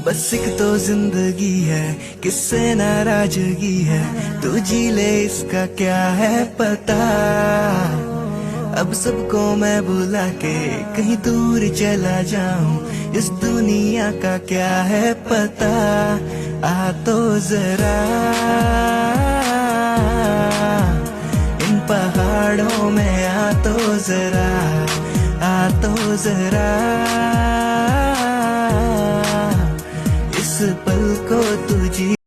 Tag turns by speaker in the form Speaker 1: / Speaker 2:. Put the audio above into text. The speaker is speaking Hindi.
Speaker 1: बस एक तो जिंदगी है, किससे नाराजगी है, तू जी ले इसका क्या है पता। अब सबको मैं बुला के कहीं दूर चला जाऊं, इस दुनिया का क्या है पता। आ तो जरा इन पहाड़ों में, आ तो जरा, आ तो जरा इस पल को तुझी